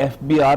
FBR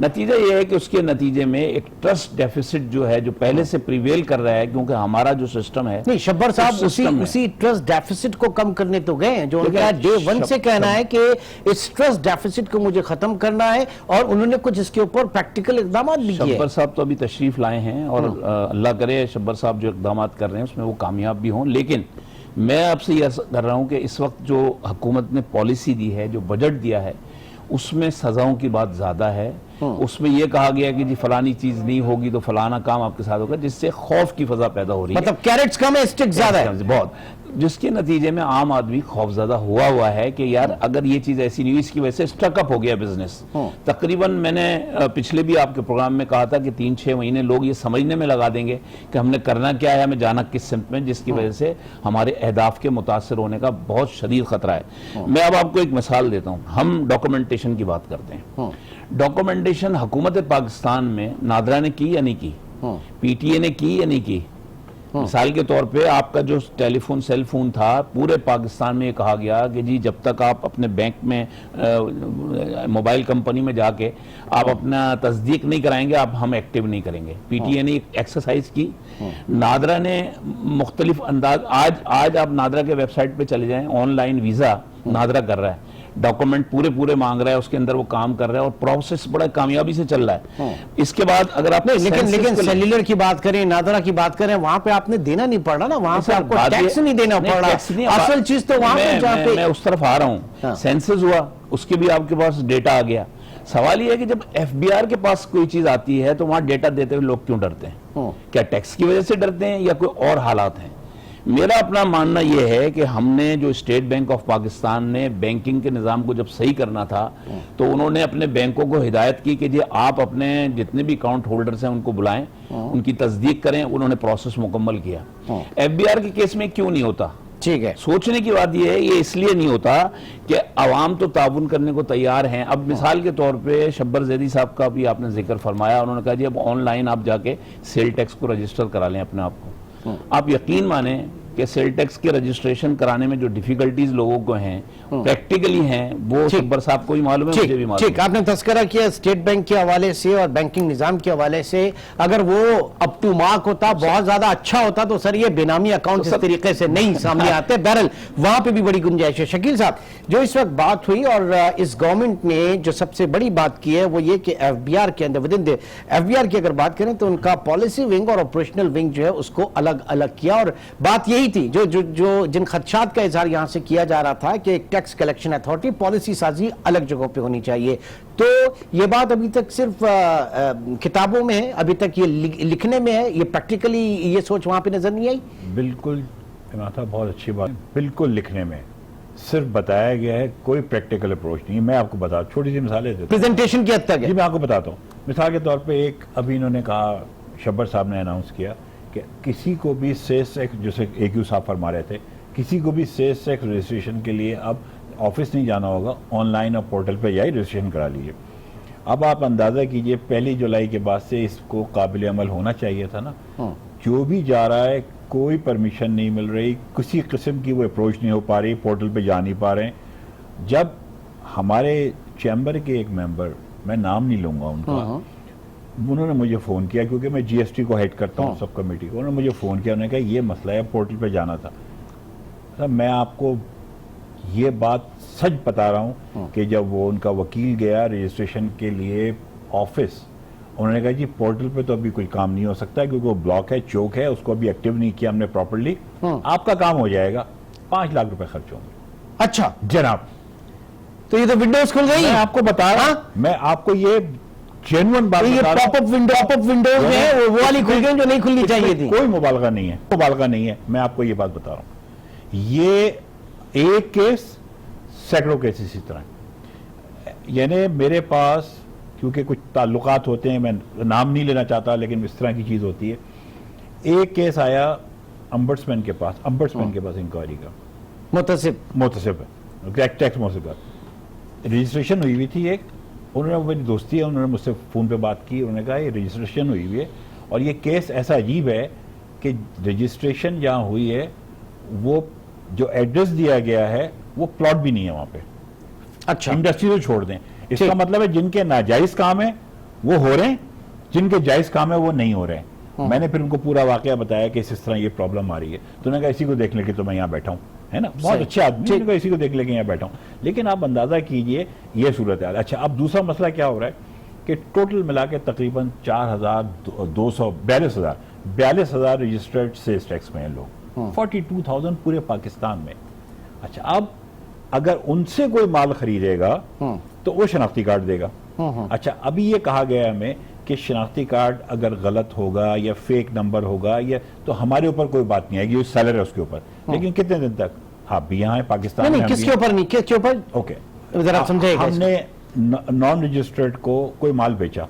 نتیجہ یہ ہے کہ اس کے نتیجے میں ایک ٹرسٹ ڈیفیسٹ جو ہے جو پہلے سے پریویل کر رہا ہے، کیونکہ ہمارا جو سسٹم ہے، نہیں شبر صاحب اسی ٹرسٹ ڈیفیسٹ کو کم کرنے تو گئے ہیں، جو ان کا ڈے ون سے کہنا ہے کہ اس ٹرسٹ ڈیفیسٹ کو مجھے ختم کرنا ہے، اور انہوں نے کچھ اس کے اوپر پریکٹیکل اقدامات بھی کیے۔ شبر صاحب تو ابھی تشریف لائے ہیں، اور اللہ کرے شبر صاحب جو اقدامات کر رہے ہیں اس میں وہ کامیاب بھی ہوں، لیکن میں آپ سے یہ عرض کر رہا ہوں کہ اس وقت جو حکومت نے پالیسی دی ہے، جو بجٹ دیا ہے، اس میں سزاؤں کی بات زیادہ ہے۔ اس میں یہ کہا گیا کہ جی فلانی چیز نہیں ہوگی تو فلانا کام آپ کے ساتھ ہوگا، جس سے خوف کی فضا پیدا ہو رہی ہے، مطلب کیرٹس کم ہے، اسٹک زیادہ ہے بہت، جس کے نتیجے میں عام آدمی خوف زدہ ہوا ہے کہ یار اگر یہ چیز ایسی نہیں ہوئی، اس کی وجہ سے سٹک اپ ہو گیا بزنس۔ تقریباً میں نے پچھلے بھی آپ کے پروگرام میں کہا تھا کہ 3-6 مہینے لوگ یہ سمجھنے میں لگا دیں گے کہ ہم نے کرنا کیا ہے، ہمیں جانا کس سمت میں، جس کی وجہ سے ہمارے اہداف کے متاثر ہونے کا بہت شدید خطرہ ہے۔ میں اب آپ کو ایک مثال دیتا ہوں، ہم ڈاکومنٹیشن کی بات کرتے ہیں۔ ڈاکومنٹیشن حکومت پاکستان میں نادرا نے کی یا نہیں کی، پی ٹی اے نے کی یا نہیں کی؟ مثال کے طور پہ آپ کا جو ٹیلی فون سیل فون تھا، پورے پاکستان میں یہ کہا گیا کہ جی جب تک آپ اپنے بینک میں موبائل کمپنی میں جا کے آپ اپنا تصدیق نہیں کرائیں گے، ہم ایکٹیو نہیں کریں گے۔ پی ٹی اے نے ایکسرسائز کی، نادرا نے مختلف انداز، آج آپ نادرا کے ویب سائٹ پہ چلے جائیں، آن لائن ویزا نادرا کر رہا ہے، ڈاکومنٹ پورے مانگ رہا ہے، اس کے اندر وہ کام کر رہا ہے، اور پروسیس بڑا کامیابی سے چل رہا ہے۔ اس کے بعد اگر آپ لیکن سیلولر کی بات کریں، نادرا کی بات کریں، وہاں پہ آپ نے دینا نہیں پڑ رہا نا، وہاں پہ آپ کو ٹیکس نہیں دینا پڑ رہا، اصل چیز تو وہاں پہ جہاں پہ میں اس طرف آ رہا ہوں، سینسس ہوا، اس کے بھی آپ کے پاس ڈیٹا آ گیا۔ سوال یہ ہے کہ جب ایف بی آر کے پاس کوئی چیز آتی ہے تو وہاں ڈیٹا دیتے ہوئے لوگ کیوں ڈرتے ہیں؟ کیا ٹیکس کی وجہ سے ڈرتے ہیں یا کوئی اور حالات ہیں؟ میرا اپنا ماننا یہ ہے کہ ہم نے جو اسٹیٹ بینک آف پاکستان نے بینکنگ کے نظام کو جب صحیح کرنا تھا تو انہوں نے اپنے بینکوں کو ہدایت کی کہ جی آپ اپنے جتنے بھی اکاؤنٹ ہولڈرز ہیں ان کو بلائیں، ان کی تصدیق کریں، انہوں نے پروسیس مکمل کیا۔ ایف بی آر کے کیس میں کیوں نہیں ہوتا؟ ٹھیک ہے، سوچنے کی بات یہ ہے، یہ اس لیے نہیں ہوتا کہ عوام تو تعاون کرنے کو تیار ہیں۔ اب مثال کے طور پہ شبر زیدی صاحب کا بھی آپ نے ذکر فرمایا، انہوں نے کہا جی اب آن لائن آپ جا کے سیل ٹیکس کو رجسٹر کرا لیں اپنے آپ کو۔ آپ یقین مانیں کہ سیل ٹیکس کے رجسٹریشن کرانے میں جو ڈیفیکلٹیز لوگوں کو ہیں، پریکٹیکلی ہیں، وہ شبر صاحب کو بھی معلوم ہے، مجھے بھی معلوم ہے۔ ٹھیک، آپ نے تذکرہ کیا اسٹیٹ بینک کے حوالے سے اور بینکنگ نظام کے حوالے سے، اگر وہ اپ ٹو مارک ہوتا، بہت زیادہ اچھا ہوتا تو سر یہ بینامی اکاؤنٹ اس طریقے سے نہیں سامنے آتے۔ بہرحال وہاں پہ بھی بڑی گنجائش ہے۔ شکیل صاحب، جو اس وقت بات ہوئی اور اس گورنمنٹ نے جو سب سے بڑی بات کی ہے وہ یہ کہ ایف بی آر کے اندر ایف بی آر کی اگر بات کریں تو ان کا پالیسی ونگ اور آپریشنل ونگ جو ہے اس کو الگ الگ کیا، اور بات یہی تھی جو جن خدشات کا اظہار یہاں سے کیا جا رہا تھا کہ ایک ٹیکس کلیکشن اتھارٹی، پالیسی سازی الگ جگہوں پہ ہونی چاہیے۔ تو یہ بات ابھی تک صرف کتابوں میں ہے، ابھی تک یہ لکھنے میں ہے، یہ پریکٹیکلی یہ سوچ وہاں پہ نظر نہیں آئی؟ بالکل عمران صاحب، بہت اچھی بات، بالکل لکھنے میں صرف بتایا گیا ہے، کوئی پریکٹیکل اپروچ نہیں ہے۔ میں آپ کو بتا چھوٹی سی مثالیں دیتا ہوں، پریزنٹیشن کی حد تک ہے۔ جی میں آپ کو بتاتا ہوں۔ مثال کے طور پہ ایک ابھی انہوں نے کہا، شبر صاحب نے اناؤنس کیا کہ کسی کو بھی سیس ٹیکس، جیسے اے کیو صاحب فرما رہے تھے، کسی کو بھی سیس ٹیکس رجسٹریشن کے لیے اب آفس نہیں جانا ہوگا، آن لائن اور پورٹل پہ جائے رجسٹریشن کرا لیجیے۔ اب آپ اندازہ کیجئے 1 جولائی کے بعد سے اس کو قابل عمل ہونا چاہیے تھا نا۔ جو بھی جا رہا ہے کوئی پرمیشن نہیں مل رہی، کسی قسم کی وہ اپروچ نہیں ہو پا رہی، پورٹل پہ جا نہیں پا رہے ہیں۔ جب ہمارے چیمبر کے ایک ممبر، میں نام نہیں لوں گا ان کا، انہوں نے مجھے فون کیا، کیونکہ میں جی ایس ٹی کو ہیڈ کرتا ہوں سب کمیٹی کو، انہوں نے مجھے فون کیا، انہوں نے کہا یہ مسئلہ ہے، پورٹل پہ جانا تھا۔ میں آپ کو یہ بات سچ بتا رہا ہوں کہ جب وہ ان کا وکیل گیا رجسٹریشن کے لیے آفس، انہوں نے کہا جی پورٹل پہ تو ابھی کوئی کام نہیں ہو سکتا کیونکہ وہ بلاک ہے، چوک ہے، اس کو ابھی ایکٹیو نہیں کیا ہم نے پراپرلی، آپ کا کام ہو جائے گا، 5 لاکھ روپے خرچ ہوں گے۔ اچھا جناب، تو یہ تو ونڈوز کھل گئی، میں آپ کو بتا رہا ہوں، میں آپ کو یہ جینوئن بات یہ بتا رہا پاپ اپ ونڈوز جو ہے وہ والی کھل گئی جو نہیں کھلنی چاہیے تھی۔ کوئی مبالغہ نہیں ہے، میں آپ کو یہ بات بتا رہا ہوں۔ یہ ایک کیس سینکڑوں کیس اسی طرح، یعنی میرے پاس کیونکہ کچھ تعلقات ہوتے ہیں، میں نام نہیں لینا چاہتا لیکن اس طرح کی چیز ہوتی ہے۔ ایک کیس آیا امبڈسمین کے پاس انکوائری کا، محتسب ٹیکس محتسب کا رجسٹریشن ہوئی ہوئی تھی ایک، انہوں نے، میری دوستی ہے، انہوں نے مجھ سے فون پہ بات کی، انہوں نے کہا یہ رجسٹریشن ہوئی ہوئی ہے اور یہ کیس ایسا عجیب ہے کہ رجسٹریشن جہاں ہوئی ہے وہ جو ایڈریس دیا گیا ہے وہ پلاٹ بھی نہیں ہے وہاں پہ۔ اچھا، انڈسٹری تو چھوڑ دیں، اس کا مطلب ہے جن کے ناجائز کام ہیں وہ ہو رہے ہیں, جن کے جائز کام ہے وہ نہیں ہو رہے ہیں. میں نے پھر ان کو پورا واقعہ بتایا کہ اس طرح یہ پرابلم آ رہی ہے, تو انہوں نے کہا اسی کو دیکھ لے کے تو میں یہاں بیٹھا ہوں, ہے نا, بہت اچھے آدمی, انہوں نے کہا اسی کو دیکھ لے کے یہاں بیٹھا ہوں. لیکن آپ اندازہ کیجئے یہ صورت حال. اچھا, اب دوسرا مسئلہ کیا ہو رہا ہے کہ ٹوٹل ملا کے تقریباً 42,000 رجسٹرڈ سیلز ٹیکس میں ہیں لوگ, 42,000 پورے پاکستان میں. اچھا, اب اگر ان سے کوئی مال خریدے گا تو وہ شناختی کارڈ دے گا. اچھا, ابھی یہ کہا گیا ہمیں کہ شناختی کارڈ اگر غلط ہوگا یا فیک نمبر ہوگا یا تو ہمارے اوپر کوئی بات نہیں آئے گی, سیلر ہے اس کے اوپر. لیکن کتنے دن تک آپ بھی یہاں ہیں پاکستان میں, کس کے اوپر نہیں, کس کے اوپر, اوکے, ذرا سمجھائے گا. ہم نے نان رجسٹرڈ کو کوئی مال بیچا,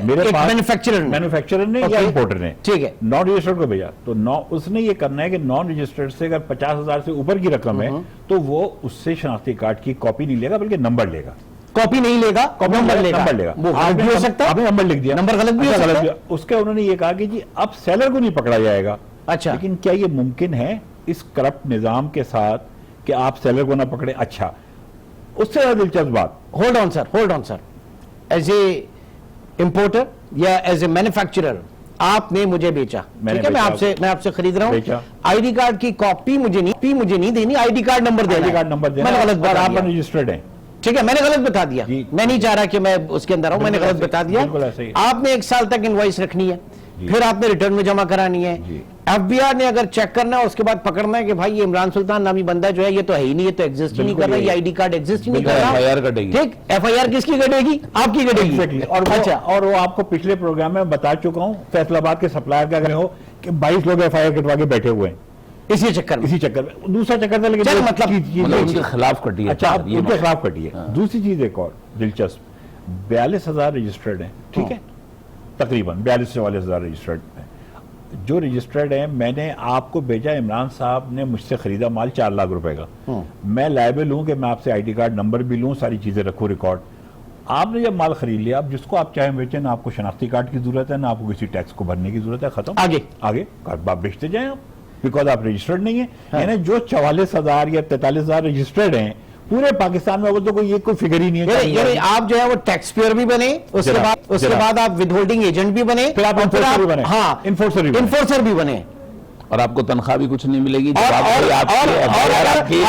مینوفیکچرر نے یا امپورٹر نے, ٹھیک ہے, نان رجسٹرڈ کو بھیجا, تو اس نے یہ کرنا ہے کہ نان رجسٹرڈ سے اگر 50,000 سے اوپر کی رقم ہے تو وہ اس سے شناختی کارڈ کی کاپی نہیں لے گا بلکہ نمبر لے گا. کاپی نہیں لے گا, نمبر لے گا. وہ غلط بھی ہو سکتا ہے, آپ نے نمبر لکھ دیا, نمبر غلط بھی ہو سکتا ہے. اس کے انہوں نے یہ کہا کہ جی اب سیلر کو نہیں پکڑا جائے گا. اچھا, لیکن کیا یہ ممکن ہے اس کرپٹ نظام کے ساتھ کہ آپ سیلر کو نہ پکڑے؟ اچھا, اس سے زیادہ دلچسپ بات, hold on sir, as a importer یا ایز اے مینوفیکچرر آپ نے مجھے بیچا, ٹھیک ہے, میں آپ سے خرید رہا ہوں, آئی ڈی کارڈ کی کاپی مجھے نہیں دینی, آئی ڈی کارڈ نمبر دینا, میں نے غلط بتا دیا, رجسٹرڈ ہیں, ٹھیک ہے, میں نے غلط بتا دیا, میں نہیں چاہ رہا کہ میں اس کے اندر ہوں, میں نے غلط بتا دیا. آپ نے 1 سال تک انوائس رکھنی ہے, پھر آپ نے ریٹرن میں جمع کرانی ہے. ایف بی آر نے اگر چیک کرنا ہے اس کے بعد پکڑنا ہے کہ بھائی یہ عمران سلطان نامی بندہ جو ہے یہ تو ہے ہی نہیں, یہ تو ایگزسٹ ہی نہیں کر رہا, یہ آئی ڈی کارڈ ایگزسٹ ہی نہیں کر رہا, ٹھیک, ایف آئی آر کس کی کٹے گی, آپ کی کٹے گی. اور وہ آپ کو پچھلے پروگرام میں بتا چکا ہوں, فیصل آباد کے سپلائر کا اگر ہو کہ 22 لوگ ایف آئی آر کٹوا کے بیٹھے ہوئے ہیں اسی چکر میں. دوسرا چکر تھا, لیکن مطلب ان کے خلاف کٹی ہے. اچھا, ان کے خلاف کٹی ہے. دوسری چیز ایک اور دلچسپ, 42,000 رجسٹرڈ ہیں, ٹھیک ہے, تقریباً 42 سے 44,000 رجسٹرڈ ہیں. جو رجسٹرڈ ہیں, میں نے آپ کو بھیجا, عمران صاحب نے مجھ سے خریدا مال 4 لاکھ روپے کا, میں لائبل ہوں کہ میں آپ سے آئی ڈی کارڈ نمبر بھی لوں, ساری چیزیں رکھوں ریکارڈ. آپ نے جب مال خرید لیا, اب جس کو آپ چاہیں بیچیں, نہ آپ کو شناختی کارڈ کی ضرورت ہے, نہ آپ کو کسی ٹیکس کو بھرنے کی ضرورت ہے, ختم, آگے آپ بیچتے جائیں آپ, بیکاز آپ رجسٹرڈ نہیں ہیں. یعنی جو 44,000 یا 43,000 رجسٹرڈ ہیں پورے پاکستان میں, وہ تو کوئی فگر ہی نہیں ہے. یعنی آپ جو ہے وہ ٹیکس پیئر بھی بنے, اس کے بعد آپ ود ہولڈنگ ایجنٹ بھی بنے, پھر آپ انفورسر بھی بنے, ہاں, انفورسر بھی بنے, اور آپ کو تنخواہ بھی کچھ نہیں ملے گی, اور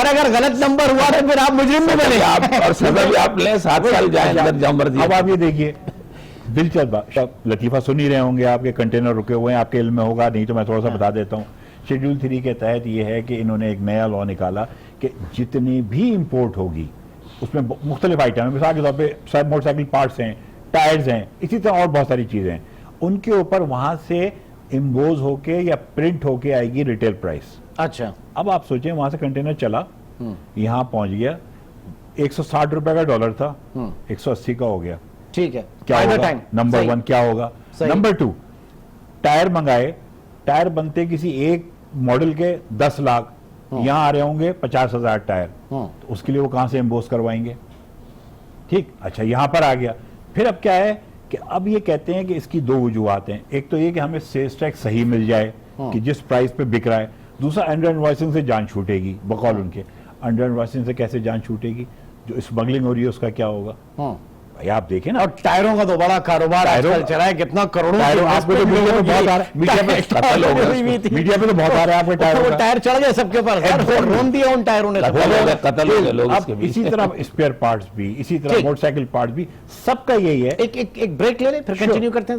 اگر غلط نمبر ہوا تو پھر آپ مجرم بھی بنے, اور سزا بھی آپ لیں, 7 سال جائیں اندر جاؤں مرضی. اب آپ یہ دیکھیے, دلچسپ بات, لطیفہ سن ہی رہے ہوں گے, آپ کے کنٹینر رکے ہوئے ہیں, آپ کے علم میں ہوگا, نہیں تو میں تھوڑا سا بتا دیتا ہوں. شیڈول 3 کے تحت یہ ہے کہ انہوں نے ایک نیا لا نکالا کہ جتنی بھی امپورٹ ہوگی اس میں مختلف آئٹم ہیں, مثال کے طور پہ موٹر سائیکل پارٹس ہیں, ٹائرز ہیں, اسی طرح اور بہت ساری چیزیں ہیں, ان کے اوپر وہاں سے امبوز ہو کے یا پرنٹ ہو کے آئے گی ریٹیل پرائس. اچھا, اب آپ سوچیں, وہاں سے کنٹینر چلا, یہاں پہنچ گیا, 160 روپے کا ڈالر تھا, 180 کا ہو گیا, ٹھیک ہے, کیا ہوگا؟ نمبر 1 کیا ہوگا؟ نمبر 2, ٹائر منگائے, ٹائر بنتے کسی ایک ماڈل کے 10 لاکھ, یہاں آ رہے ہوں گے 50,000 ٹائر, تو اس کے لیے وہ کہاں سے امبوز کروائیں گے؟ ٹھیک, اچھا, یہاں پر آ گیا. پھر اب کیا ہے کہ اب یہ کہتے ہیں کہ اس کی 2 وجوہات ہیں. ایک تو یہ کہ ہمیں سیلز ٹیکس صحیح مل جائے کہ جس پرائس پہ بک رہا ہے. دوسرا, انڈر انوائسنگ سے جان چھوٹے گی. بقول ان کے انڈر انوائسنگ سے کیسے جان چھوٹے گی؟ جو اسمگلنگ ہو رہی ہے اس کا کیا ہوگا؟ بھائی آپ دیکھیں نا, اور ٹائروں کا تو بڑا کاروبار چلا ہے, کتنا کروڑوں آپ کو تو میڈیا پہ بہت آ رہا ہے, میڈیا پہ تو بہت آ رہا ہے آپ کے ٹائر چڑھ گئے سب کے پاس, رون دیا ان ٹائروں نے. اب اسی طرح اسپیئر پارٹس بھی, اسی طرح موٹر سائیکل پارٹس بھی, سب کا یہی ہے. ایک بریک لے لیں, پھر کنٹینیو کرتے ہیں.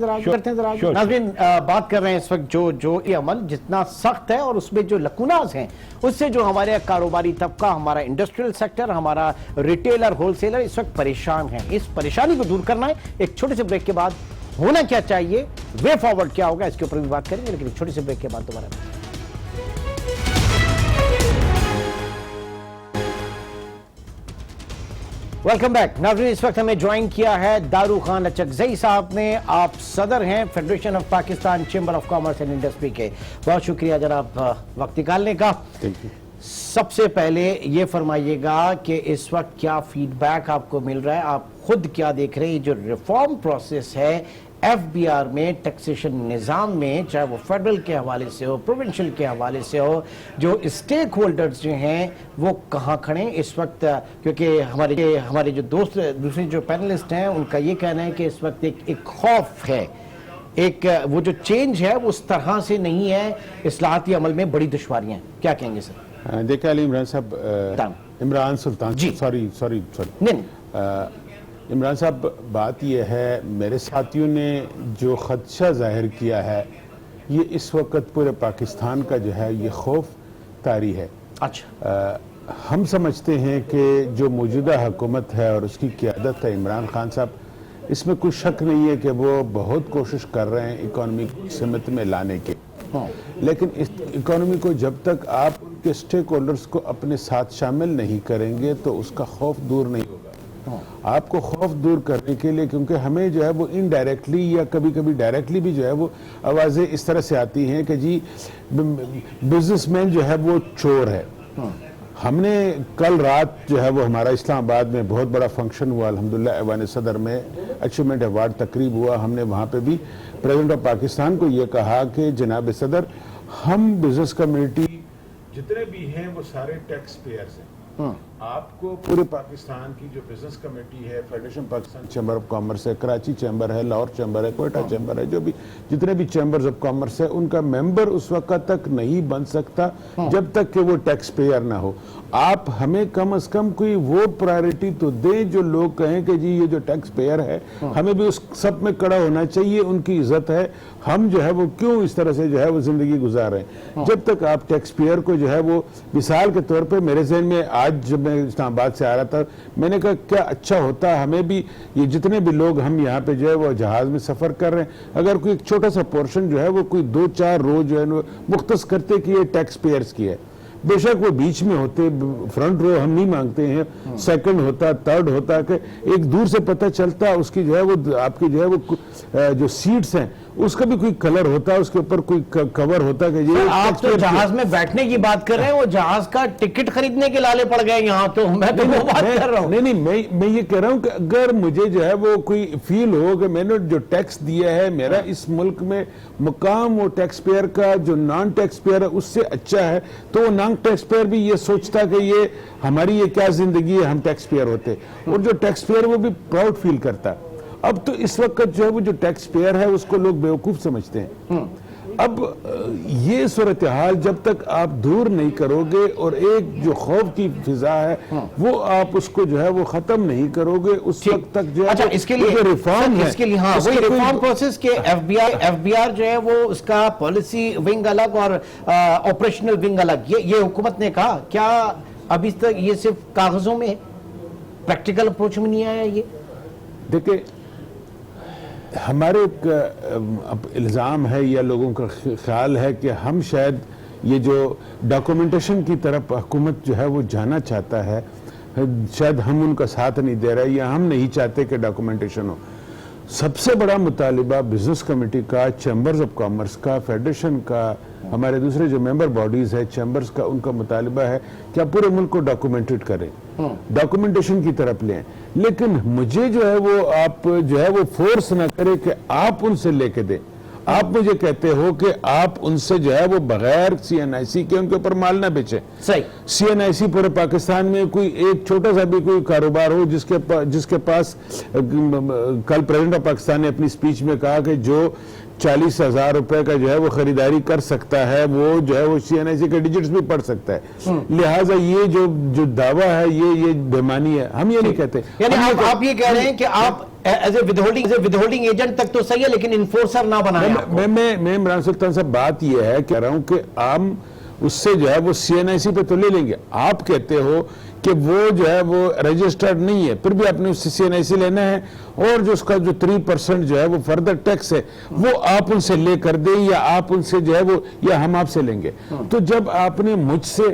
ناظرین, بات کر رہے ہیں اس وقت جو یہ عمل جتنا سخت ہے اور اس میں جو لکوناز ہیں, اس سے جو ہمارے کاروباری طبقہ, ہمارا انڈسٹریل سیکٹر, ہمارا ریٹیلر, ہول سیلر اس وقت پریشان ہیں. اس پریشانی کو دور کرنا ہے. ایک چھوٹے سے بریک کے بعد ہونا کیا چاہیے, وے فارورڈ کیا ہوگا, اس کے اوپر بھی بات کریں گے, لیکن ایک چھوٹے سے بریک کے بعد دوبارہ. Welcome back. ناظرین, اس وقت ہمیں جوائن کیا ہے دارو خان اچکزئی صاحب نے. آپ صدر ہیں federation of Pakistan chamber of commerce and industry کے. بہت شکریہ جناب وقت نکالنے کا. سب سے پہلے یہ فرمائیے گا کہ اس وقت کیا فیڈ بیک آپ کو مل رہا ہے, آپ خود کیا دیکھ رہے ہیں, جو ریفارم پروسیس ہے ایف بی آر میں ٹیکسیشن نظام میں چاہے وہ فیڈرل کے حوالے سے ہو پروونشل کے حوالے سے ہو جو اسٹیک ہولڈرز جو ہیں وہ کہاں کھڑے ہیں اس وقت؟ کیونکہ ہمارے جو دوسرے جو پینلسٹ ہیں ان کا یہ کہنا ہے کہ اس وقت ایک خوف ہے، ایک وہ جو چینج ہے وہ اس طرح سے نہیں ہے، اصلاحاتی عمل میں بڑی دشواریاں ہیں. کیا کہیں گے سر؟ دیکھیں علی عمران صاحب، عمران سلطان جی سوری نہیں عمران صاحب، بات یہ ہے میرے ساتھیوں نے جو خدشہ ظاہر کیا ہے یہ اس وقت پورے پاکستان کا جو ہے یہ خوف طاری ہے. اچھا ہم سمجھتے ہیں کہ جو موجودہ حکومت ہے اور اس کی قیادت ہے عمران خان صاحب، اس میں کوئی شک نہیں ہے کہ وہ بہت کوشش کر رہے ہیں اکانومی کو سمت میں لانے کے، لیکن اس اکانومی کو جب تک آپ کے سٹیک ہولڈرز کو اپنے ساتھ شامل نہیں کریں گے تو اس کا خوف دور نہیں ہوگا. آپ کو خوف دور کرنے کے لیے، کیونکہ ہمیں جو ہے وہ انڈائریکٹلی یا کبھی کبھی ڈائریکٹلی بھی جو ہے وہ آوازیں اس طرح سے آتی ہیں کہ جی بزنس مین جو ہے وہ چور ہے. ہم نے کل رات جو ہے وہ ہمارا اسلام آباد میں بہت بڑا فنکشن ہوا الحمدللہ، ایوان صدر میں اچیومنٹ ایوارڈ تقریب ہوا. ہم نے وہاں پہ بھی پریزیڈنٹ آف پاکستان کو یہ کہا کہ جناب صدر، ہم بزنس کمیونٹی جتنے بھی ہیں وہ سارے ٹیکس پیئرز ہیں. آپ کو پورے پاکستان کی جو بزنس کمیٹی ہے، federation Pakistan chamber of commerce ہے، کراچی چیمبر ہے، لاہور چیمبر ہے، کوئٹہ چیمبر ہے، جو بھی جتنے بھی چیمبرز آف کامرس ہے، ان کا ممبر اس وقت تک نہیں بن سکتا جب تک کہ وہ ٹیکس پیئر نہ ہو. آپ ہمیں کم از کم کوئی وہ پرائرٹی تو دیں جو لوگ کہیں کہ جی یہ جو ٹیکس پیئر ہے ہمیں بھی اس سب میں کڑا ہونا چاہیے، ان کی عزت ہے، ہم جو ہے وہ کیوں اس طرح سے جو ہے وہ زندگی گزار رہے ہیں. جب تک آپ ٹیکس پیئر کو جو ہے وہ مثال کے طور پہ، میرے ذہن میں آج جب میں اسلام آباد سے آ رہا تھا میں نے کہا کیا اچھا ہوتا ہمیں بھی یہ جتنے بھی لوگ ہم یہاں پہ جو ہے وہ جہاز میں سفر کر رہے ہیں، اگر کوئی ایک چھوٹا سا پورشن جو ہے وہ کوئی 2-4 روز جو ہے مختص کرتے کہ یہ ٹیکس پیئرز کی ہے. بے شک وہ بیچ میں ہوتے، فرنٹ رو ہم نہیں مانگتے ہیں، سیکنڈ ہوتا، تھرڈ ہوتا، کہ ایک دور سے پتہ چلتا اس کی جو ہے وہ آپ کی جو ہے وہ جو سیٹس ہیں اس کا بھی کوئی کلر ہوتا، اس کے اوپر کوئی کور ہوتا کہ یہ آپ تو جہاز میں بیٹھنے کی بات کر رہے ہیں، وہ جہاز کا ٹکٹ خریدنے کے لالے پڑ گئے یہاں. تو میں تو وہ بات کر رہا ہوں. نہیں میں یہ کہہ رہا ہوں کہ اگر مجھے جو ہے وہ کوئی فیل ہو کہ میں نے جو ٹیکس دیا ہے میرا اس ملک میں مقام وہ ٹیکس پیئر کا جو نان ٹیکس پیئر ہے اس سے اچھا ہے، تو وہ نان ٹیکس پیئر بھی یہ سوچتا کہ یہ ہماری یہ کیا زندگی ہے، ہم ٹیکس پیئر ہوتے، اور جو ٹیکس پیئر وہ بھی پراؤڈ فیل کرتا. اب تو اس وقت جو ہے وہ جو ٹیکس پیئر ہے اس کو لوگ بیوقوف سمجھتے ہیں. اب یہ صورتحال جب تک آپ دور نہیں کرو گے اور ایک جو خوف کی فضا ہے وہ آپ اس کو جو ہے وہ ختم نہیں کرو گے اس وقت تک جو ہے اس کے لیے ریفارم ہے، اس کے لیے ہاں وہی ریفارم پروسیس کے ایف بی آر جو ہے وہ اس کا پالیسی ونگ الگ اور آپریشنل ونگ الگ، یہ حکومت نے کہا. کیا ابھی تک یہ صرف کاغذوں میں پریکٹیکل اپروچ میں نہیں آیا؟ یہ دیکھیں ہمارے ایک الزام ہے یا لوگوں کا خیال ہے کہ ہم شاید یہ جو ڈاکومنٹیشن کی طرف حکومت جو ہے وہ جانا چاہتا ہے، شاید ہم ان کا ساتھ نہیں دے رہے یا ہم نہیں چاہتے کہ ڈاکومنٹیشن ہو. سب سے بڑا مطالبہ بزنس کمیٹی کا، چیمبرز آف کامرس کا، فیڈریشن کا، ہمارے دوسرے جو ممبر باڈیز ہے چیمبرز کا، ان کا مطالبہ ہے کہ آپ پورے ملک کو ڈاکومنٹڈ کریں، ڈاکومنٹیشن کی طرف لیں. لیکن مجھے جو ہے وہ آپ جو ہے وہ فورس نہ کرے کہ آپ ان سے لے کے دیں. آپ مجھے کہتے ہو کہ آپ ان سے جو ہے وہ بغیر سی این آئی سی کے ان کے اوپر مال نہ بیچیں. صحیح. سی این آئی سی پورے پاکستان میں کوئی ایک چھوٹا سا بھی کوئی کاروبار ہو جس کے پاس کل پریزیڈنٹ آف پاکستان نے اپنی سپیچ میں کہا کہ جو 40,000 روپے کا جو ہے وہ خریداری کر سکتا ہے وہ جو ہے وہ سی این آئی سی کے ڈیجٹس بھی پڑھ سکتا ہے. لہٰذا یہ جو دعویٰ ہے یہ بےمانی ہے. ہم یہ نہیں کہتے، یعنی آپ یہ کہہ رہے ہیں کہ آپ ایز اے ودہولڈنگ ایجنٹ تک تو صحیح ہے لیکن انفورسر نہ بنائیں. میں عمران سلطان صاحب بات یہ ہے کہہ رہا ہوں کہ عام اس سے جو ہے وہ سی این آئی سی پہ تو لے لیں گے. آپ کہتے ہو کہ وہ جو ہے وہ رجسٹرڈ نہیں ہے، پھر بھی آپ نے اس سے سی این آئی سی لینا ہے، اور جو اس کا جو 3% جو ہے وہ فردر ٹیکس ہے وہ آپ ان سے لے کر دیں یا آپ ان سے جو ہے وہ یا ہم آپ سے لیں گے. تو جب آپ نے مجھ سے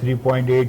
3.8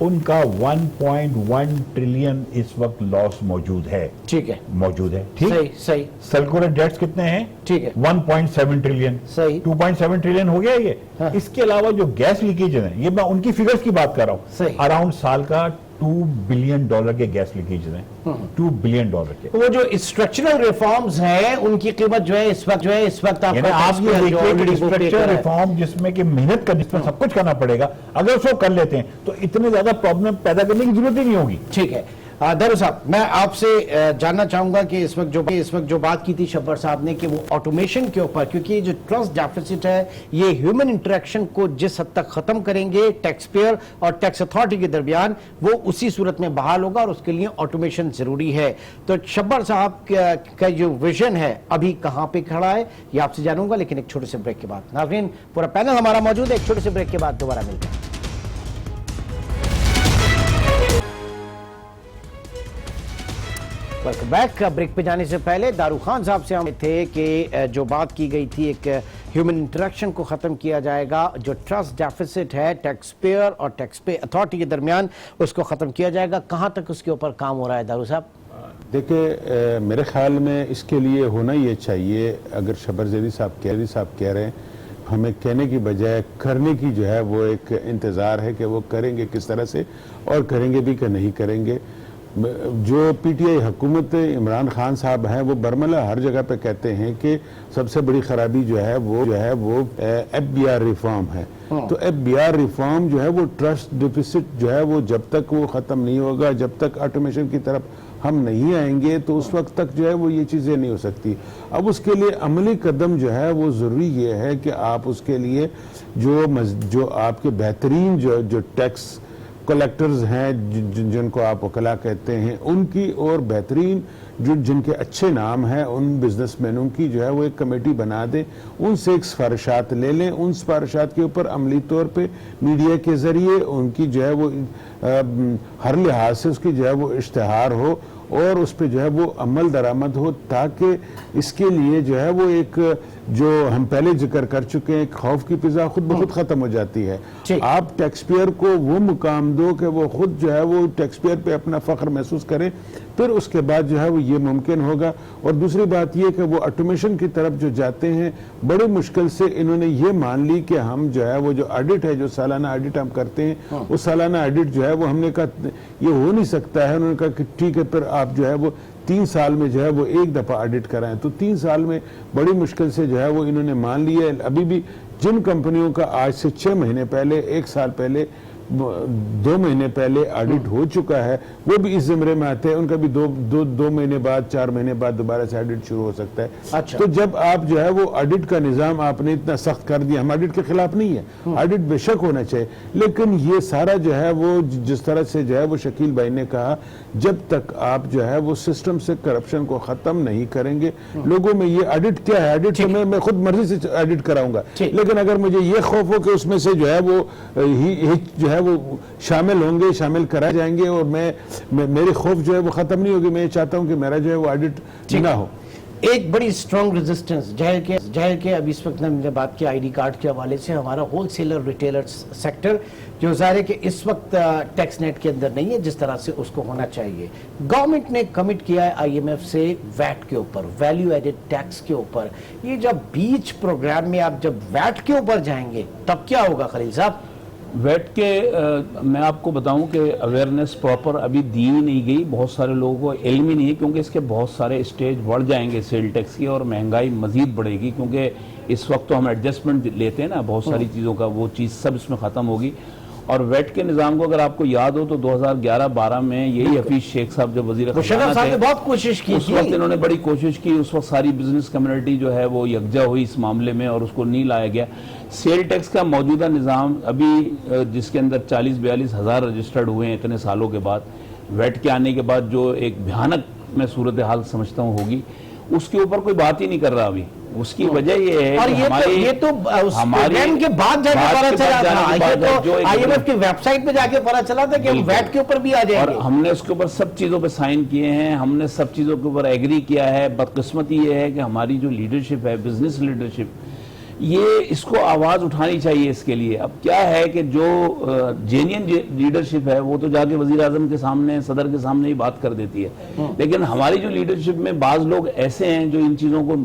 ان کا 1.1 ٹریلین اس وقت لاس موجود ہے. ٹھیک ہے, ٹھیک. صحیح صحیح. سرکولر ڈیٹس کتنے ہیں؟ ٹھیک ہے, 1.7 ٹریلین. صحیح. 2.7 ٹریلین ہو گیا یہ. اس کے علاوہ جو گیس لیکیج ہیں, یہ میں ان کی فگرز کی بات کر رہا ہوں. صحیح. اراؤنڈ سال کا $2 بلین کے گیس لیکیج ہیں. $2 بلین کے. وہ جو اسٹرکچرل ریفارمز ہیں ان کی قیمت جو ہے اس وقت آپ کا آپ یہ دیکھیں کہ اسٹرکچرل ریفارم جس میں کہ محنت کا جس میں سب کچھ کرنا پڑے گا, اگر اس کو کر لیتے ہیں تو اتنے زیادہ پرابلم پیدا کرنے کی ضرورت ہی نہیں ہوگی. ٹھیک ہے. دارو صاحب, میں آپ سے جاننا چاہوں گا کہ اس وقت جو بات کی تھی شبر صاحب نے کہ وہ آٹومیشن کے اوپر, کیونکہ یہ جو ٹرسٹ ڈیفیسٹ ہے یہ ہیومن انٹریکشن کو جس حد تک ختم کریں گے ٹیکس پیئر اور ٹیکس اتھارٹی کے درمیان, وہ اسی صورت میں بحال ہوگا اور اس کے لیے آٹومیشن ضروری ہے. تو شبر صاحب کا جو ویژن ہے ابھی کہاں پہ کھڑا ہے یہ آپ سے جانوں گا, لیکن ایک چھوٹے سے بریک کے بعد. ناظرین, پورا پینل ہمارا موجود ہے, ایک چھوٹے سے بریک کے بعد دوبارہ ملتے ہیں. Welcome back. بریک پہ جانے سے پہلے دارو خان صاحب سے ہم تھے کہ جو بات کی گئی تھی ایک ہیومن انٹریکشن کو ختم کیا جائے گا, جو ٹرسٹ ڈیفیسٹ ہے ٹیکس پیئر اور ٹیکس پے اتھارٹی کے درمیان اس کو ختم کیا جائے گا. کہاں تک اس کے اوپر کام ہو رہا ہے دارو صاحب؟ دیکھیں, میرے خیال میں اس کے لیے ہونا یہ چاہیے, اگر شبر زیدی صاحب کہہ رہے ہیں, ہمیں کہنے کی بجائے کرنے کی جو ہے وہ ایک انتظار ہے کہ وہ کریں گے کس طرح سے اور کریں گے بھی کہ نہیں کریں گے. جو پی ٹی آئی حکومت عمران خان صاحب ہیں وہ برملہ ہر جگہ پہ کہتے ہیں کہ سب سے بڑی خرابی جو ہے وہ ایف بی آر ریفارم ہے. تو ایف بی آر ریفارم جو ہے وہ ٹرسٹ ڈیفیسٹ جو ہے وہ جب تک وہ ختم نہیں ہوگا, جب تک آٹومیشن کی طرف ہم نہیں آئیں گے تو اس وقت تک جو ہے وہ یہ چیزیں نہیں ہو سکتی. اب اس کے لیے عملی قدم جو ہے وہ ضروری یہ ہے کہ آپ اس کے لیے جو آپ کے بہترین جو ٹیکس کلیکٹرز ہیں جن کو آپ وکلا کہتے ہیں, ان کی اور بہترین جن کے اچھے نام ہیں ان بزنس مینوں کی جو ہے وہ ایک کمیٹی بنا دیں, ان سے ایک سفارشات لے لیں, ان سفارشات کے اوپر عملی طور پہ میڈیا کے ذریعے ان کی جو ہے وہ ہر لحاظ سے اس کی جو ہے وہ اشتہار ہو اور اس پہ جو ہے وہ عمل درآمد ہو, تاکہ اس کے لیے جو ہے وہ ایک جو ہم پہلے ذکر کر چکے ہیں خوف کی فضا خود بخود ختم ہو جاتی ہے. آپ ٹیکس پیئر کو وہ مقام دو کہ وہ خود جو ہے وہ ٹیکس پیئر پہ اپنا فخر محسوس کریں, پھر اس کے بعد جو ہے وہ یہ ممکن ہوگا. اور دوسری بات یہ کہ وہ آٹومیشن کی طرف جو جاتے ہیں بڑی مشکل سے انہوں نے یہ مان لی کہ ہم جو ہے وہ جو آڈٹ ہے, جو سالانہ آڈٹ ہم کرتے ہیں, وہ سالانہ آڈٹ جو ہے وہ ہم نے کہا یہ ہو نہیں سکتا ہے. انہوں نے کہا کہ ٹھیک ہے پھر آپ جو ہے وہ 3 سال میں جو ہے وہ ایک دفعہ آڈٹ کرائیں. تو 3 سال میں بڑی مشکل سے جو ہے وہ انہوں نے مان لیا ہے. ابھی بھی جن کمپنیوں کا آج سے 6 مہینے پہلے, 1 سال پہلے, 2 مہینے پہلے آڈٹ ہو چکا ہے, وہ بھی اس زمرے میں آتے ہیں. ان کا بھی 2 مہینے بعد 4 مہینے بعد دوبارہ سے آڈٹ شروع ہو سکتا ہے. تو جب آپ جو ہے وہ آڈٹ کا نظام آپ نے اتنا سخت کر دیا, ہم آڈٹ کے خلاف نہیں ہے, آڈٹ بے شک ہونا چاہیے, لیکن یہ سارا جو ہے وہ جس طرح سے جو ہے وہ شکیل بھائی نے کہا, جب تک آپ جو ہے وہ سسٹم سے کرپشن کو ختم نہیں کریں گے, لوگوں میں یہ آڈٹ کیا ہے, آڈٹ میں خود مرضی سے آڈٹ کراؤں گا, لیکن اگر مجھے یہ خوف ہو کہ اس میں سے جو ہے وہ جو ہے وہ شامل ہوں گے, شامل کرائے جائیں گے, اور میری خوف جو ہے وہ ختم نہیں ہوگی. میں چاہتا ہوں کہ میرا جو ہے وہ آڈٹ نہ ہو. ایک بڑی سٹرونگ ریزسٹنس ظاہر کے ابھی اس وقت ہم نے بات کی آئی ڈی کارڈ کے حوالے سے, ہمارا ہول سیلر ریٹیلر سیکٹر جو ظاہر ہے کہ اس وقت ٹیکس نیٹ کے اندر نہیں ہے جس طرح سے اس کو ہونا چاہیے. گورنمنٹ نے کمٹ کیا ہے آئی ایم ایف سے ویٹ کے اوپر, ویلیو ایڈڈ ٹیکس کے اوپر. یہ جب بیچ پروگرام میں آپ جب ویٹ کے اوپر جائیں گے تب کیا ہوگا خلیل صاحب؟ ویٹ کے میں آپ کو بتاؤں کہ اویئرنیس پراپر ابھی دی ہی نہیں گئی, بہت سارے لوگوں کو علم ہی نہیں ہے, کیونکہ اس کے بہت سارے اسٹیج بڑھ جائیں گے سیل ٹیکس کی, اور مہنگائی مزید بڑھے گی, کیونکہ اس وقت تو ہم ایڈجسٹمنٹ لیتے ہیں نا بہت ساری چیزوں کا, وہ چیز سب اس میں ختم ہوگی. اور ویٹ کے نظام کو اگر آپ کو یاد ہو تو 2011-12 میں یہی حفیظ شیخ صاحب جو وزیر خزانہ تھے, بہت کوشش کی, اس وقت انہوں نے بڑی کوشش کی, اس وقت ساری بزنس کمیونٹی جو ہے وہ یکجا ہوئی اس معاملے میں اور اس کو نہیں لایا گیا. سیل ٹیکس کا موجودہ نظام ابھی جس کے اندر 40-42 ہزار رجسٹرڈ ہوئے ہیں اتنے سالوں کے بعد, ویٹ کے آنے کے بعد جو ایک بھیانک میں صورتحال سمجھتا ہوں ہوگی, اس کے اوپر کوئی بات ہی نہیں کر رہا ابھی. اس کی وجہ یہ ہے کہ یہ تو پروگرام کے بعد جا کے پتا چلا تھا, آئی ایم ایف کی ویب سائٹ پہ جا کے پتا چلا تھا کہ ہم ویٹ کے اوپر بھی آ جائیں گے, اور ہم نے اس کے اوپر سب چیزوں پہ سائن کیے ہیں, ہم نے سب چیزوں کے اوپر ایگری کیا ہے. بدقسمتی یہ ہے کہ ہماری جو لیڈرشپ ہے, بزنس لیڈرشپ, یہ اس کو آواز اٹھانی چاہیے اس کے لیے. اب کیا ہے کہ جو جینین لیڈرشپ ہے وہ تو جا کے وزیر اعظم کے سامنے صدر کے سامنے ہی بات کر دیتی ہے, لیکن ہماری جو لیڈرشپ میں بعض لوگ ایسے ہیں جو ان چیزوں کو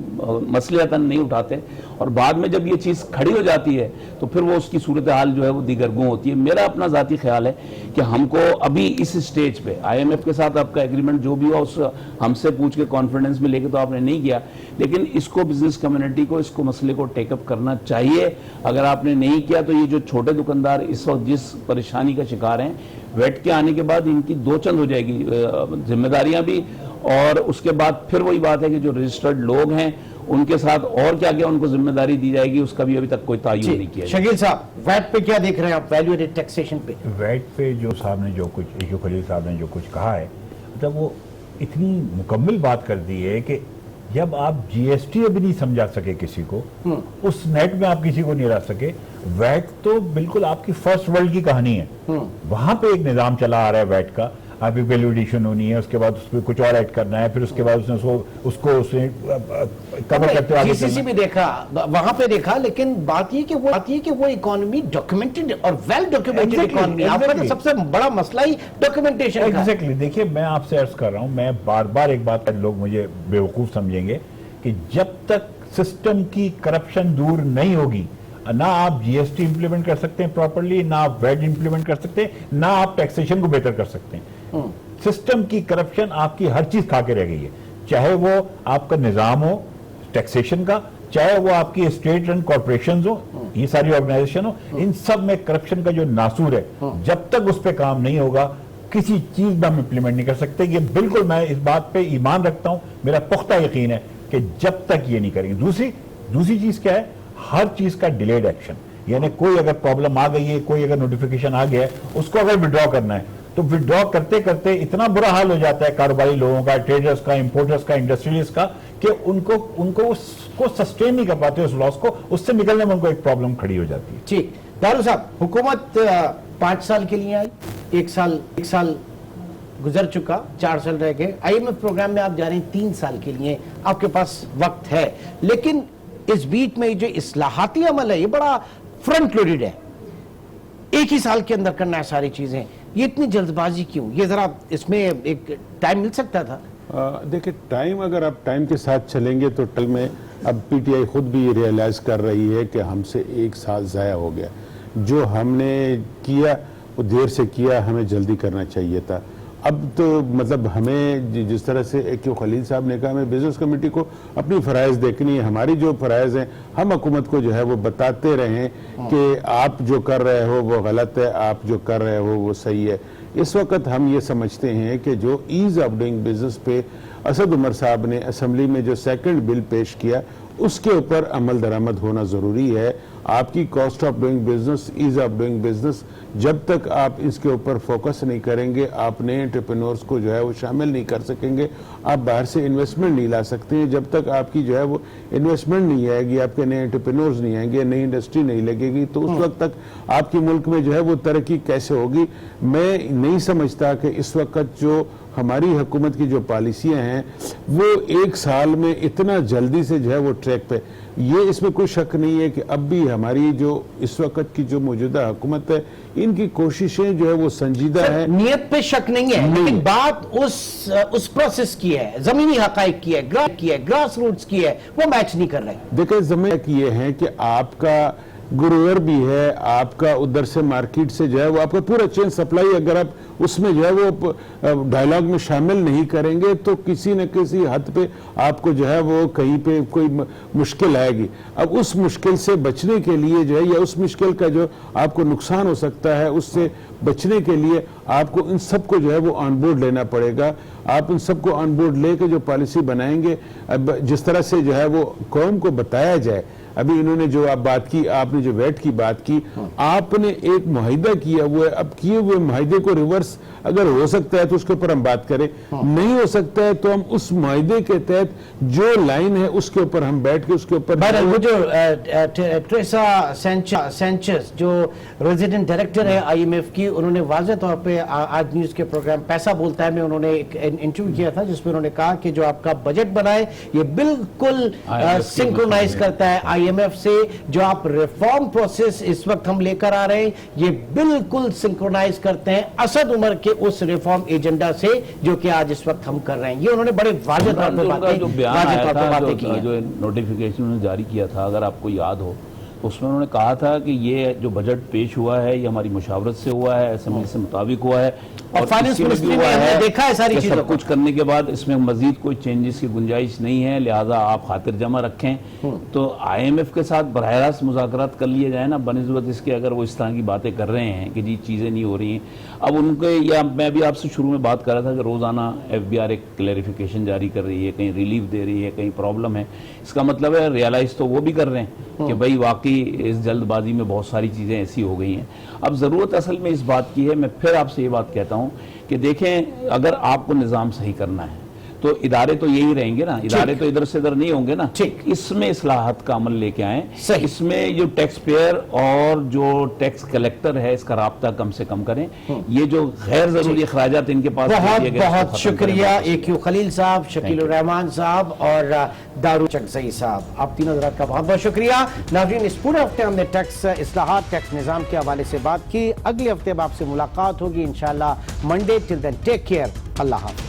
مصلحتاً نہیں اٹھاتے, اور بعد میں جب یہ چیز کھڑی ہو جاتی ہے تو پھر وہ اس کی صورتحال جو ہے وہ دیگر گوں ہوتی ہے. میرا اپنا ذاتی خیال ہے کہ ہم کو ابھی اس سٹیج پہ IMF کے ساتھ آپ کا ایگریمنٹ جو بھی ہوا اس ہم سے پوچھ کے کانفیڈنس میں لے کے تو آپ نے نہیں کیا, لیکن اس کو بزنس کمیونٹی کو اس کو مسئلے کو ٹیک اپ کرنا چاہیے. اگر آپ نے نہیں کیا تو یہ جو چھوٹے دکاندار اس وقت جس پریشانی کا شکار ہیں, ویٹ کے آنے کے بعد ان کی دو چند ہو جائے گی ذمہ داریاں بھی, اور اس کے بعد پھر وہی بات ہے کہ جو رجسٹرڈ لوگ ہیں ان کے ساتھ اور کیا کیا ان کو ذمہ داری دی جائے گی, اس کا بھی ابھی تک کوئی تعین نہیں کیا. شکیل صاحب, ویٹ پہ کیا دیکھ رہے ہیں آپ, ویلیو ایڈڈ ٹیکسیشن پہ؟ ویٹ پہ جو صاحب نے جو کچھ ایشو خلیل صاحب نے جو کچھ کہا ہے, مطلب وہ اتنی مکمل بات کر دی ہے کہ جب آپ GST ابھی نہیں سمجھا سکے کسی کو, اس نیٹ میں آپ کسی کو نہیں لا سکے, ویٹ تو بالکل آپ کی فرسٹ ورلڈ کی کہانی ہے. وہاں پہ ایک نظام چلا آ رہا ہے ویٹ کا, ابھی ویلیو ایڈیشن ہونی ہے, اس کے بعد اس پہ کچھ اور ایڈ کرنا ہے, پھر اس کے بعد اس کو کور کرتے ہوئے GCC بھی دیکھا, وہاں پہ دیکھا, لیکن بات یہ کہ وہ اکانومی ڈاکیومنٹڈ اور ویل ڈاکیومنٹڈ اکانومی, آپ کا سب سے بڑا مسئلہ ہی ڈاکیومنٹیشن کا ہے. ایگزیکٹلی. دیکھیے میں آپ سے عرض کر رہا ہوں, میں بار بار ایک بات, لوگ مجھے بیوقوف سمجھیں گے کہ جب تک سسٹم کی کرپشن دور نہیں ہوگی نہ آپ GST امپلیمنٹ کر سکتے ہیں پراپرلی, نہ آپ ویٹ امپلیمنٹ کر سکتے ہیں, نہ آپ ٹیکسیشن کو بہتر کر سکتے ہیں. سسٹم کی کرپشن آپ کی ہر چیز کھا کے رہ گئی ہے, چاہے وہ آپ کا نظام ہو ٹیکسیشن کا, چاہے وہ آپ کی اسٹیٹ رن کارپوریشنز ہو, یہ ساری آرگنائزیشن ہو, ان سب میں کرپشن کا جو ناسور ہے, جب تک اس پہ کام نہیں ہوگا کسی چیز میں ہم امپلیمنٹ نہیں کر سکتے. یہ بالکل میں اس بات پہ ایمان رکھتا ہوں, میرا پختہ یقین ہے کہ جب تک یہ نہیں کریں گے. دوسری چیز کیا ہے, ہر چیز کا ڈیلیڈ ایکشن, یعنی کوئی اگر پرابلم آ گئی ہے, کوئی اگر نوٹیفیکیشن آ گیا ہے, اس کو اگر وڈرا کرنا ہے تو وڈرا کرتے کرتے اتنا برا حال ہو جاتا ہے کاروباری لوگوں کا, ٹریڈرز کا, امپورٹرز کا, انڈسٹریز کا, کہ ان کو اس کو سسٹین نہیں کر پاتے اس لاس کو, اس سے نکلنے میں ان کو ایک پرابلم کھڑی ہو جاتی ہے. ٹھیک. دارو صاحب, حکومت 5 سال کے لیے آئی, ایک سال گزر چکا, 4 سال رہ گئے, IMF پروگرام میں آپ جا رہے ہیں 3 سال کے لیے, آپ کے پاس وقت ہے, لیکن اس بیچ میں جو اصلاحاتی عمل ہے یہ بڑا فرنٹ لوڈڈ ہے, ایک ہی سال کے اندر کرنا ہے ساری چیزیں, یہ اتنی جلد بازی کیوں؟ یہ ذرا اس میں ایک ٹائم مل سکتا تھا. دیکھیں ٹائم, اگر آپ ٹائم کے ساتھ چلیں گے تو ٹل میں اب PTI خود بھی یہ ریئلائز کر رہی ہے کہ ہم سے 1 سال ضائع ہو گیا. جو ہم نے کیا وہ دیر سے کیا, ہمیں جلدی کرنا چاہیے تھا. اب تو مطلب ہمیں جس طرح سے ایک خلیل صاحب نے کہا, ہمیں بزنس کمیٹی کو اپنی فرائض دیکھنی ہے, ہماری جو فرائض ہیں ہم حکومت کو جو ہے وہ بتاتے رہیں کہ آپ جو کر رہے ہو وہ غلط ہے, آپ جو کر رہے ہو وہ صحیح ہے. اس وقت ہم یہ سمجھتے ہیں کہ جو ایز آف ڈوئنگ بزنس پہ اسد عمر صاحب نے اسمبلی میں جو سیکنڈ بل پیش کیا, اس کے اوپر عمل درآمد ہونا ضروری ہے. آپ کی cost of doing business, as of doing business, جب تک آپ اس کے اوپر فوکس نہیں کریں گے, آپ نئے انٹرپرینورز کو جو ہے وہ شامل نہیں کر سکیں گے, آپ باہر سے انویسٹمنٹ نہیں لا سکتے ہیں. جب تک آپ کی جو ہے وہ انویسٹمنٹ نہیں آئے گی, آپ کے نئے انٹرپرینورز نہیں آئیں گے, نئی انڈسٹری نہیں لگے گی, تو اس وقت تک آپ کی ملک میں جو ہے وہ ترقی کیسے ہوگی؟ میں نہیں سمجھتا کہ اس وقت جو ہماری حکومت کی جو پالیسیاں ہیں وہ 1 سال میں اتنا جلدی سے جو ہے وہ ٹریک پہ, یہ اس میں کوئی شک نہیں ہے کہ اب بھی ہماری جو اس وقت کی جو موجودہ حکومت ہے, ان کی کوششیں جو ہے وہ سنجیدہ ہیں. نیت پہ شک نہیں ہے, لیکن بات اس پروسیس کی ہے, زمینی حقائق کی ہے, گراس روٹس کی ہے, وہ میچ نہیں کر رہے. دیکھیں زمین کی یہ ہے کہ آپ کا گروور بھی ہے, آپ کا ادھر سے مارکیٹ سے جو ہے وہ آپ کا پورا چین سپلائی, اگر آپ اس میں جو ہے وہ ڈائلاگ میں شامل نہیں کریں گے تو کسی نہ کسی حد پہ آپ کو جو ہے وہ کہیں پہ کوئی مشکل آئے گی. اب اس مشکل سے بچنے کے لیے جو ہے, یا اس مشکل کا جو آپ کو نقصان ہو سکتا ہے, اس سے بچنے کے لیے آپ کو ان سب کو جو ہے وہ آن بورڈ لینا پڑے گا. آپ ان سب کو آن بورڈ لے کے جو پالیسی بنائیں گے, اب جس طرح سے جو ہے وہ قوم کو بتایا جائے, ابھی انہوں نے جو آپ بات کی, آپ نے جو ویٹ کی بات کی, آپ نے ایک معاہدہ کیا ہوا ہے, اب کیے ہوئے معاہدے کو ریورس اگر ہو سکتا ہے تو اس کے اوپر ہم بات کریں, نہیں ہو سکتا ہے تو ہم اس معاہدے کے تحت جو لائن ہے اس کے اوپر ہم بیٹھ کے اس کے اوپر. بہرحال وہ جو ٹریسا سینچز جو ریزیڈنٹ ڈائریکٹر ہے آئی ایم ایف کی, انہوں نے واضح طور پہ آج نیوز کے پروگرام پیسہ بولتا ہے میں انہوں نے ایک انٹرویو کیا تھا جس میں انہوں نے کہا کہ جو آپ کا بجٹ بنائے یہ بالکل سنکرونائز کرتا ہے آئی ایم ایف سے, جو آپ ریفارم پروسیس اس وقت ہم لے کر آ رہے ہیں یہ بالکل سنکرونائز کرتے ہیں اسد عمر کے اس ریفارم ایجنڈا سے جو کہ آج اس وقت ہم کر رہے ہیں. یہ انہوں نے بڑے واضح طور پہ باتیں کی ہیں. جو نوٹیفیکیشن انہوں نے جاری کیا تھا, اگر آپ کو یاد ہو, اس میں انہوں نے کہا تھا کہ یہ جو بجٹ پیش ہوا ہے یہ ہماری مشاورت سے ہوا ہے, اسمبلی سے مطابق ہوا ہے, اور فائنانس منسٹری میں ہم نے دیکھا ہے ساری چیزوں سب کچھ کرنے کے بعد اس میں مزید کوئی چینجز کی گنجائش نہیں ہے, لہٰذا آپ خاطر جمع رکھیں. تو آئی ایم ایف کے ساتھ براہ راست مذاکرات کر لیے جائیں نا, بنسبت اس کے اگر وہ اس طرح کی باتیں کر رہے ہیں کہ جی چیزیں نہیں ہو رہی ہیں. اب ان کے, یا میں بھی آپ سے شروع میں بات کر رہا تھا کہ روزانہ ایف بی آر ایک کلیریفیکیشن جاری کر رہی ہے, کہیں ریلیف دے رہی ہے, کہیں پرابلم ہے. اس کا مطلب ہے ریئلائز تو وہ بھی کر رہے ہیں کہ بھائی واقعی اس جلد بازی میں بہت ساری چیزیں ایسی ہو گئی ہیں. اب ضرورت اصل میں اس بات کی ہے, میں پھر آپ سے یہ بات کہتا ہوں کہ دیکھیں اگر آپ کو نظام صحیح کرنا ہے تو ادارے تو یہی رہیں گے نا, ادارے تو ادھر سے ادھر نہیں ہوں گے نا. اس میں اصلاحات کا عمل لے کے آئیں, اس میں جو ٹیکس پیئر اور جو ٹیکس کلیکٹر ہے اس کا رابطہ کم سے کم کریں. یہ جو غیر ضروری اخراجات ان کے پاس, بہت بہت شکریہ اے کیو خلیل صاحب, شکیل الرحمان صاحب اور دارو چکزئی صاحب, آپ تینوں حضرات کا بہت بہت شکریہ. ناظرین اس پورے ہفتے ہم نے ٹیکس اصلاحات, ٹیکس نظام کے حوالے سے بات کی. اگلے ہفتے اب آپ سے ملاقات ہوگی انشاءاللہ منڈے. ٹل دین ٹیک کیئر, اللہ حافظ.